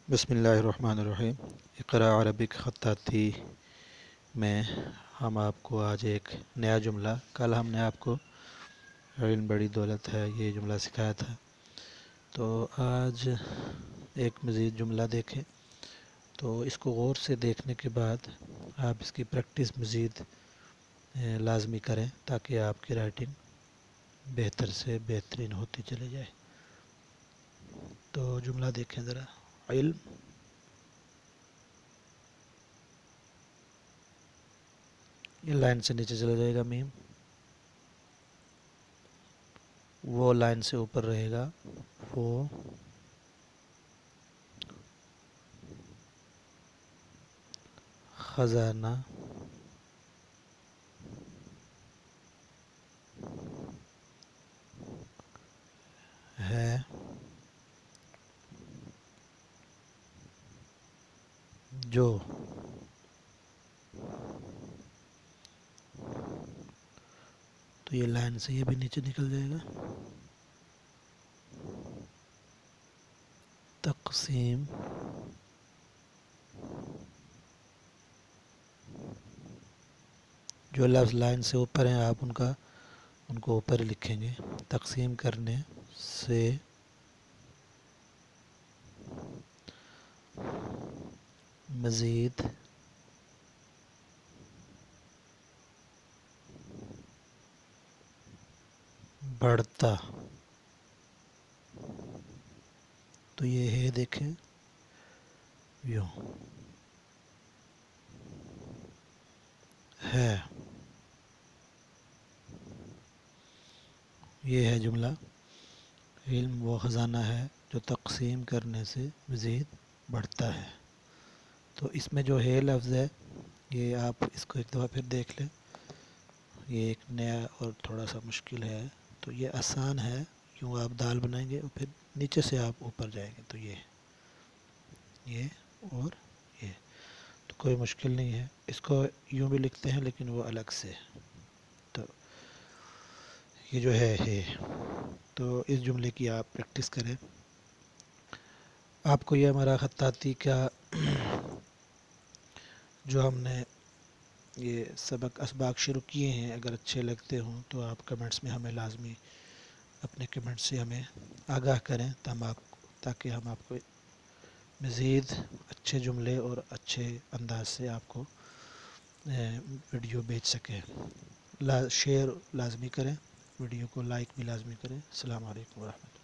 بسم اللہ الرحمن الرحیم۔ اقرا عربک خطاطی میں ہم آپ کو آج ایک نیا جملہ، کل ہم نے آپ کو علم بڑی دولت ہے یہ جملہ سکھایا تھا، تو آج ایک مزید جملہ دیکھیں۔ تو اس کو غور سے دیکھنے کے بعد آپ اس کی پریکٹس مزید لازمی کریں تاکہ آپ کی رائٹنگ بہتر سے بہترین ہوتی چلے جائے۔ تو جملہ دیکھیں ذرا۔ علم یہ لائن سے نیچے چلا جائے گا میم، وہ لائن سے اوپر رہے گا، وہ خزانہ ہے جو تو یہ لائن سے یہ بھی نیچے نکل جائے گا، تقسیم جو لفظ لائن سے اوپر ہیں آپ ان کو اوپر لکھیں گے۔ تقسیم کرنے سے مزید بڑھتا، تو یہ ہے دیکھیں یوں ہے، یہ ہے جملہ۔ علم وہ خزانہ ہے جو تقسیم کرنے سے مزید بڑھتا ہے۔ تو اس میں جو ہے لفظ ہے یہ آپ اس کو ایک دفعہ پھر دیکھ لیں، یہ ایک نیا اور تھوڑا سا مشکل ہے، تو یہ آسان ہے، یوں آپ دال بنائیں گے اور پھر نیچے سے آپ اوپر جائیں گے، تو یہ اور یہ تو کوئی مشکل نہیں ہے، اس کو یوں بھی لکھتے ہیں لیکن وہ الگ سے۔ تو یہ جو ہے تو اس جملے کی آپ پریکٹس کریں۔ آپ کو یہ ہمارا خطاطی کا جو ہم نے یہ سبق اسباق شروع کیے ہیں اگر اچھے لگتے ہوں تو آپ کمنٹس میں ہمیں لازمی اپنے کمنٹ سے ہمیں آگاہ کریں تاکہ ہم آپ کو مزید اچھے جملے اور اچھے انداز سے آپ کو ویڈیو بھیج سکیں۔ شیئر لازمی کریں، ویڈیو کو لائک بھی لازمی کریں۔ السلام علیکم ورحمۃ اللہ۔